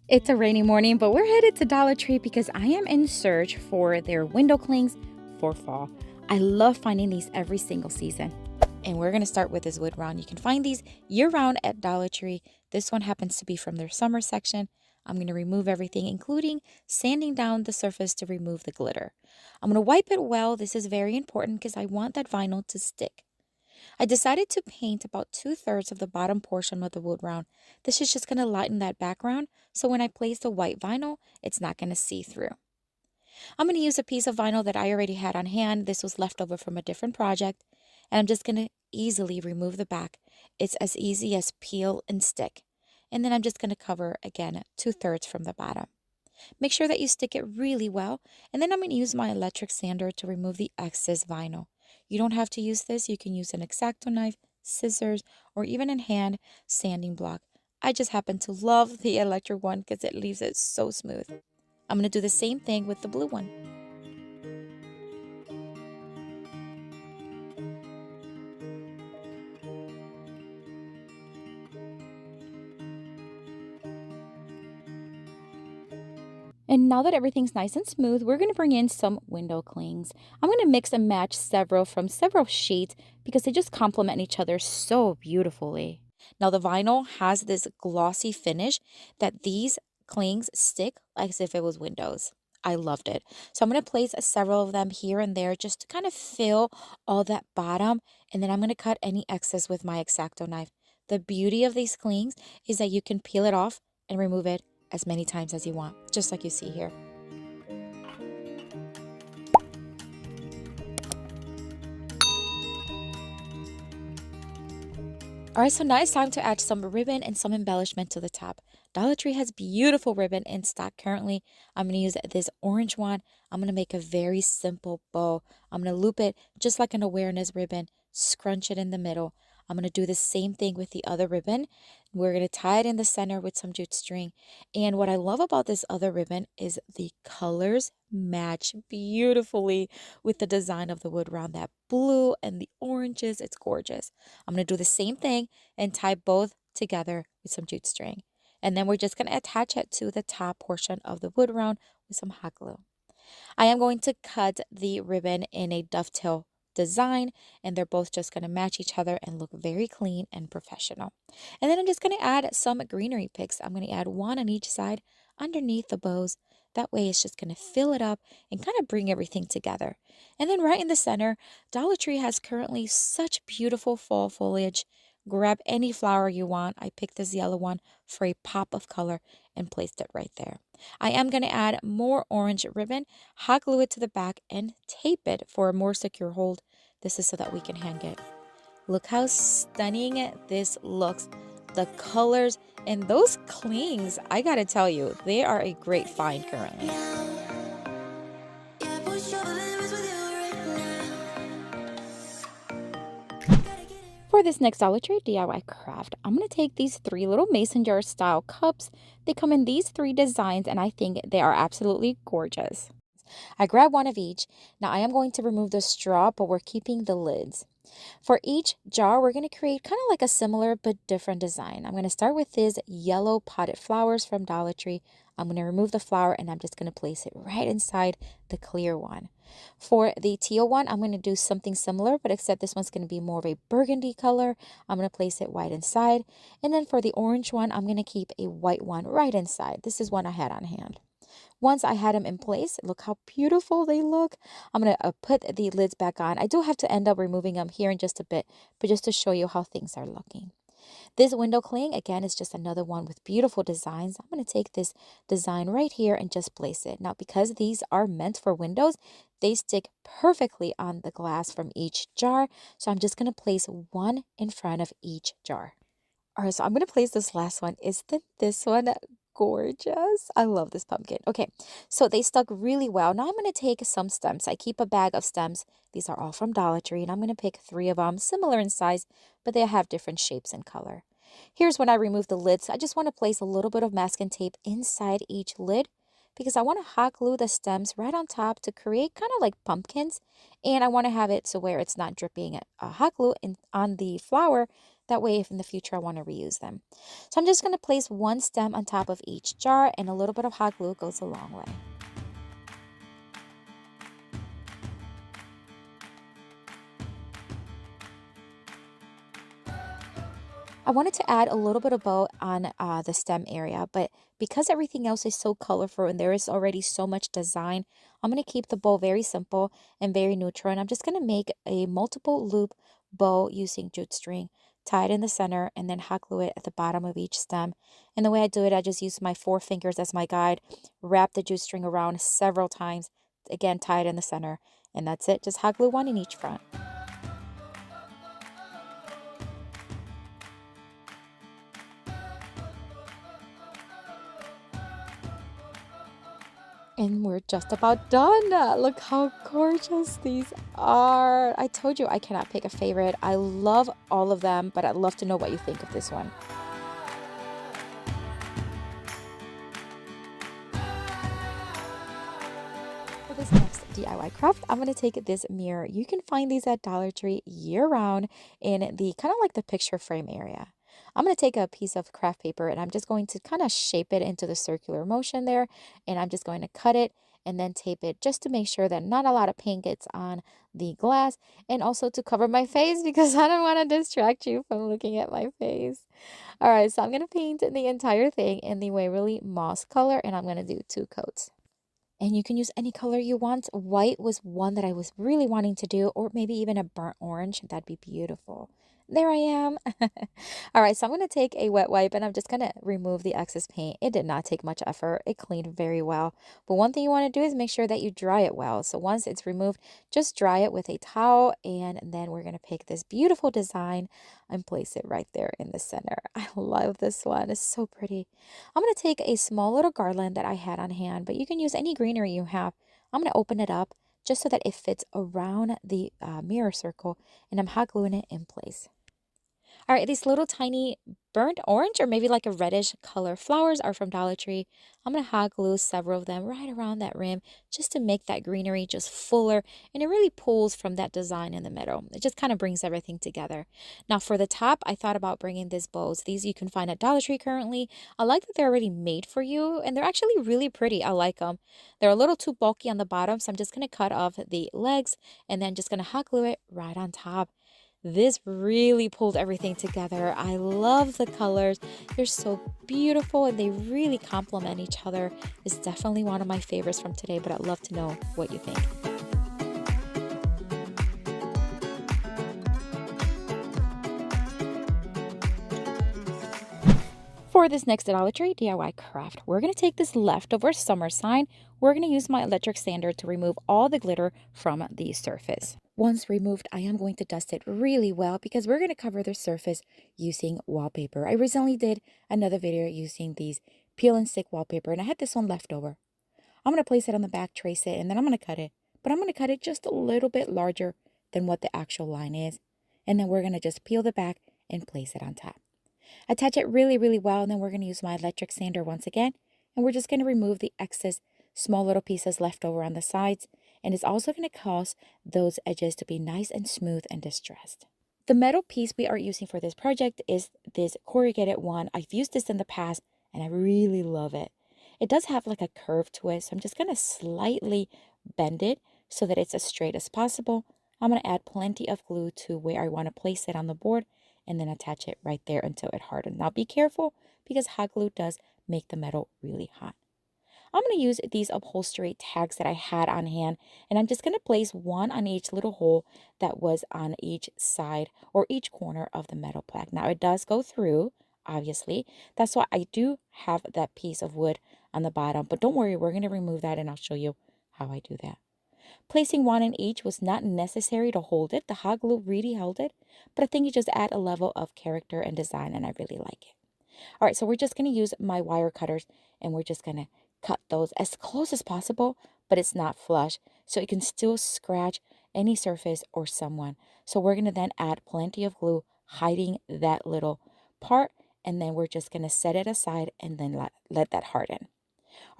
It's a rainy morning, but we're headed to Dollar Tree because I am in search for their window clings for fall. I love finding these every single season. And we're going to start with this wood round. You can find these year round at Dollar Tree. This one happens to be from their summer section. I'm going to remove everything, including sanding down the surface to remove the glitter. I'm going to wipe it well. This is very important because I want that vinyl to stick. I decided to paint about 2/3 of the bottom portion of the wood round. This is just going to lighten that background, so when I place the white vinyl, it's not going to see through. I'm going to use a piece of vinyl that I already had on hand. This was left over from a different project, and I'm just going to easily remove the back. It's as easy as peel and stick. And then I'm just going to cover, again, 2/3 from the bottom. Make sure that you stick it really well, and then I'm going to use my electric sander to remove the excess vinyl. You don't have to use this. You can use an X-Acto knife, scissors, or even a hand sanding block. I just happen to love the electric one because it leaves it so smooth. I'm going to do the same thing with the blue one. And now that everything's nice and smooth, we're going to bring in some window clings. I'm going to mix and match several from several sheets because they just complement each other so beautifully. Now the vinyl has this glossy finish that these clings stick as if it was windows. I loved it. So I'm going to place several of them here and there just to kind of fill all that bottom, and then I'm going to cut any excess with my X-Acto knife. The beauty of these clings is that you can peel it off and remove it as many times as you want, just like you see here. All right, so now it's time to add some ribbon and some embellishment to the top. Dollar Tree has beautiful ribbon in stock currently. I'm going to use this orange one. I'm going to make a very simple bow. I'm going to loop it just like an awareness ribbon, scrunch it in the middle. I'm going to do the same thing with the other ribbon. We're going to tie it in the center with some jute string. And what I love about this other ribbon is the colors match beautifully with the design of the wood round. That blue and the oranges, it's gorgeous. I'm going to do the same thing and tie both together with some jute string. And then we're just going to attach it to the top portion of the wood round with some hot glue. I am going to cut the ribbon in a dovetail design, and they're both just going to match each other and look very clean and professional. And then I'm just going to add some greenery picks. I'm going to add one on each side underneath the bows. That way it's just going to fill it up and kind of bring everything together. And then right in the center, Dollar Tree has currently such beautiful fall foliage. Grab any flower you want. I picked this yellow one for a pop of color and placed it right there. I am going to add more orange ribbon, hot glue it to the back, and tape it for a more secure hold. This is so that we can hang it. Look how stunning this looks. The colors and those clings, I gotta tell you, they are a great find currently. For this next Dollar Tree DIY craft, I'm going to take these 3 little mason jar style cups. They come in these 3 designs, and I think they are absolutely gorgeous. I grab one of each. Now I am going to remove the straw, but we're keeping the lids. For each jar, we're going to create kind of like a similar but different design. I'm going to start with these yellow potted flowers from Dollar Tree. I'm going to remove the flower and I'm just going to place it right inside the clear one. For the teal one, I'm going to do something similar, but except this one's going to be more of a burgundy color. I'm going to place it white inside. And then for the orange one, I'm going to keep a white one right inside. This is one I had on hand. Once I had them in place, look how beautiful they look. I'm going to put the lids back on. I do have to end up removing them here in just a bit, but just to show you how things are looking. This window cling, again, is just another one with beautiful designs. I'm going to take this design right here and just place it. Now, because these are meant for windows, they stick perfectly on the glass from each jar. So I'm just going to place one in front of each jar. All right, so I'm going to place this last one. Isn't this one gorgeous? I love this pumpkin. Okay, so they stuck really well. Now I'm going to take some stems. I keep a bag of stems. These are all from Dollar Tree, and I'm going to pick 3 of them, similar in size, but they have different shapes and color. Here's when I remove the lids. I just want to place a little bit of masking tape inside each lid because I want to hot glue the stems right on top to create kind of like pumpkins, and I want to have it so where it's not dripping hot glue on the flower. That way, if in the future I want to reuse them. So I'm just going to place one stem on top of each jar, and a little bit of hot glue goes a long way. I wanted to add a little bit of bow on the stem area, but because everything else is so colorful and there is already so much design, I'm going to keep the bow very simple and very neutral. And I'm just going to make a multiple loop bow using jute string, tie it in the center, and then hot glue it at the bottom of each stem. And the way I do it, I just use my 4 fingers as my guide, wrap the jute string around several times, again, tie it in the center, and that's it. Just hot glue one in each front. And we're just about done. Look how gorgeous these are. I told you I cannot pick a favorite. I love all of them, but I'd love to know what you think of this one. For this next DIY craft, I'm going to take this mirror. You can find these at Dollar Tree year round in the kind of like the picture frame area. I'm going to take a piece of craft paper and I'm just going to kind of shape it into the circular motion there. And I'm just going to cut it and then tape it just to make sure that not a lot of paint gets on the glass, and also to cover my face because I don't want to distract you from looking at my face. All right, so I'm going to paint the entire thing in the Waverly Moss color, and I'm going to do 2 coats. And you can use any color you want. White was one that I was really wanting to do, or maybe even a burnt orange. That'd be beautiful. There I am. All right, so I'm going to take a wet wipe and I'm just going to remove the excess paint. It did not take much effort. It cleaned very well. But one thing you want to do is make sure that you dry it well. So once it's removed, just dry it with a towel, and then we're going to pick this beautiful design and place it right there in the center. I love this one. It's so pretty. I'm going to take a small little garland that I had on hand, but you can use any greenery you have. I'm going to open it up just so that it fits around the mirror circle, and I'm hot gluing it in place. All right, these little tiny burnt orange or maybe like a reddish color flowers are from Dollar Tree. I'm going to hot glue several of them right around that rim just to make that greenery just fuller, and it really pulls from that design in the middle. It just kind of brings everything together. Now for the top, I thought about bringing these bows. These you can find at Dollar Tree currently. I like that they're already made for you, and they're actually really pretty. I like them. They're a little too bulky on the bottom, so I'm just going to cut off the legs and then just going to hot glue it right on top. This really pulled everything together. I love the colors. They're so beautiful and they really complement each other. It's definitely one of my favorites from today, but I'd love to know what you think. For this next Dollar Tree DIY craft, we're going to take this leftover summer sign. We're going to use my electric sander to remove all the glitter from the surface. Once removed, I am going to dust it really well because we're going to cover the surface using wallpaper. I recently did another video using these peel and stick wallpaper, and I had this one left over. I'm going to place it on the back, trace it, and then I'm going to cut it. But I'm going to cut it just a little bit larger than what the actual line is. And then we're going to just peel the back and place it on top. Attach it really, really well, and then we're going to use my electric sander once again, and we're just going to remove the excess small little pieces left over on the sides, and it's also going to cause those edges to be nice and smooth and distressed. The metal piece we are using for this project is this corrugated one. I've used this in the past, and I really love it. It does have like a curve to it, so I'm just going to slightly bend it so that it's as straight as possible. I'm going to add plenty of glue to where I want to place it on the board, and then attach it right there until it hardens. Now be careful because hot glue does make the metal really hot. I'm going to use these upholstery tags that I had on hand, and I'm just going to place one on each little hole that was on each side or each corner of the metal plaque. Now it does go through, obviously. That's why I do have that piece of wood on the bottom, but don't worry, we're going to remove that and I'll show you how I do that. Placing one in each was not necessary to hold it. The hot glue really held it, but I think you just add a level of character and design, and I really like it. All right, so we're just going to use my wire cutters, and we're just going to cut those as close as possible, but it's not flush, so it can still scratch any surface or someone. So we're going to then add plenty of glue, hiding that little part, and then we're just going to set it aside and then let that harden.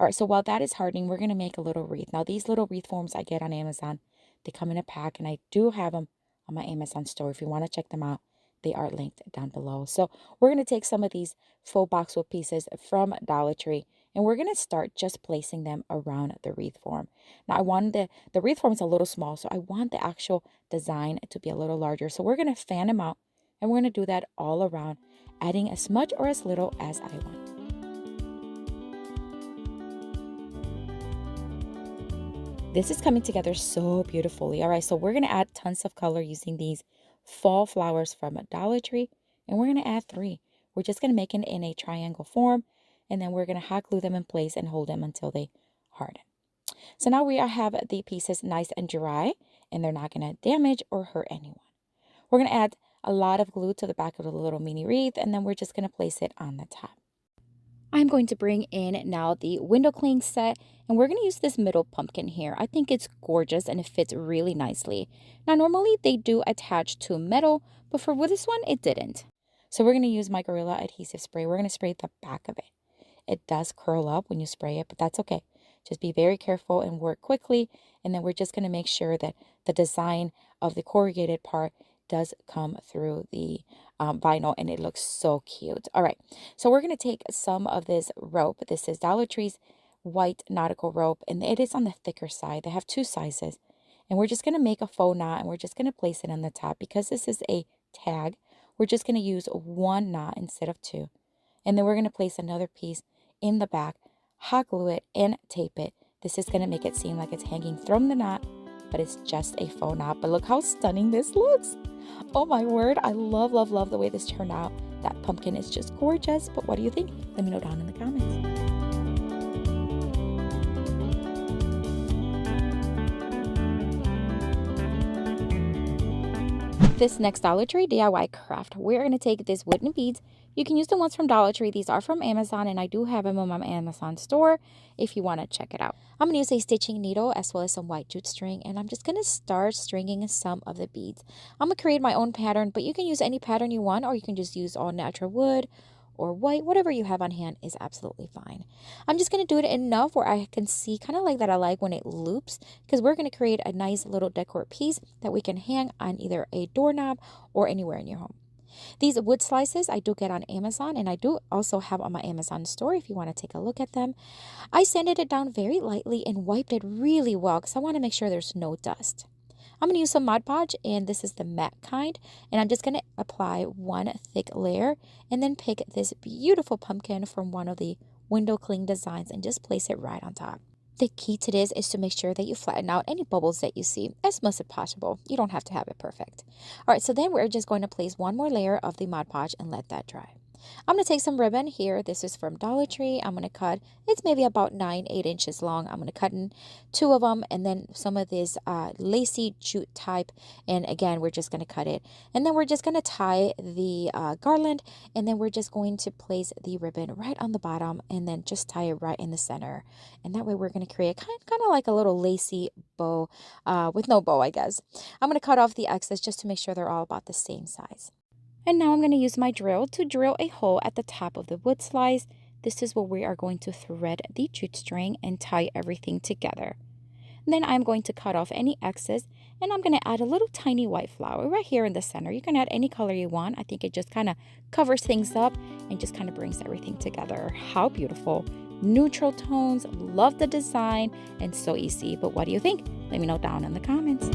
All right, so while that is hardening, we're going to make a little wreath. Now, these little wreath forms I get on Amazon. They come in a pack, and I do have them on my Amazon store if you want to check them out. They are linked down below. So we're going to take some of these faux boxwood pieces from Dollar Tree, and we're going to start just placing them around the wreath form. Now I want the wreath form is a little small, so I want the actual design to be a little larger. So we're going to fan them out, and we're going to do that all around, adding as much or as little as I want. This is coming together so beautifully. All right, so we're going to add tons of color using these fall flowers from Dollar Tree, and we're going to add 3. We're just going to make it in a triangle form, and then we're going to hot glue them in place and hold them until they harden. So now we have the pieces nice and dry, and they're not going to damage or hurt anyone. We're going to add a lot of glue to the back of the little mini wreath, and then we're just going to place it on the top. I'm going to bring in now the window cling set, and we're going to use this middle pumpkin here. I think it's gorgeous and it fits really nicely. Now normally they do attach to metal, but for this one it didn't. So we're going to use my Gorilla adhesive spray. We're going to spray the back of it. It does curl up when you spray it, but that's okay. Just be very careful and work quickly, and then we're just going to make sure that the design of the corrugated part does come through the vinyl, and it looks so cute. All right, so we're going to take some of this rope. This is Dollar Tree's white nautical rope, and it is on the thicker side. They have 2 sizes, and we're just going to make a faux knot, and we're just going to place it on the top. Because this is a tag, we're just going to use 1 knot instead of 2, and then we're going to place another piece in the back, hot glue it, and tape it. This is going to make it seem like it's hanging from the knot, but it's just a faux knot. But look how stunning this looks. Oh my word, I love, love, love the way this turned out. That pumpkin is just gorgeous. But what do you think? Let me know down in the comments. This next Dollar Tree DIY craft, we're going to take these wooden beads. You can use the ones from Dollar Tree. These are from Amazon, and I do have them on my Amazon store if you want to check it out. I'm going to use a stitching needle as well as some white jute string, and I'm just going to start stringing some of the beads. I'm going to create my own pattern, but you can use any pattern you want, or you can just use all natural wood or white. Whatever you have on hand is absolutely fine. I'm just going to do it enough where I can see kind of like that I like when it loops, because we're going to create a nice little decor piece that we can hang on either a doorknob or anywhere in your home. These wood slices I do get on Amazon, and I do also have on my Amazon store if you want to take a look at them. I sanded it down very lightly and wiped it really well because I want to make sure there's no dust. I'm going to use some Mod Podge, and this is the matte kind, and I'm just going to apply 1 thick layer and then pick this beautiful pumpkin from one of the window cling designs and just place it right on top. The key to this is to make sure that you flatten out any bubbles that you see as much as possible. You don't have to have it perfect. All right, so then we're just going to place 1 more layer of the Mod Podge and let that dry. I'm going to take some ribbon here. This is from Dollar Tree. I'm going to cut, it's maybe about 8 inches long. I'm going to cut in 2 of them, and then some of this lacy jute type. And again, we're just going to cut it. And then we're just going to tie the garland, and then we're just going to place the ribbon right on the bottom and then just tie it right in the center. And that way we're going to create kind of like a little lacy bow with no bow, I guess. I'm going to cut off the excess just to make sure they're all about the same size. And now I'm going to use my drill to drill a hole at the top of the wood slice. This is where we are going to thread the jute string and tie everything together. And then I'm going to cut off any excess, and I'm going to add a little tiny white flower right here in the center. You can add any color you want. I think it just kind of covers things up and just kind of brings everything together. How beautiful. Neutral tones, love the design, and so easy. But what do you think? Let me know down in the comments.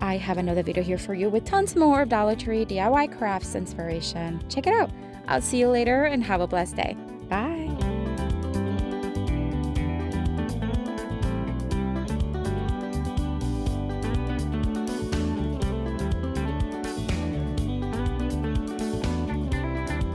I have another video here for you with tons more of Dollar Tree DIY crafts inspiration. Check it out. I'll see you later and have a blessed day. Bye.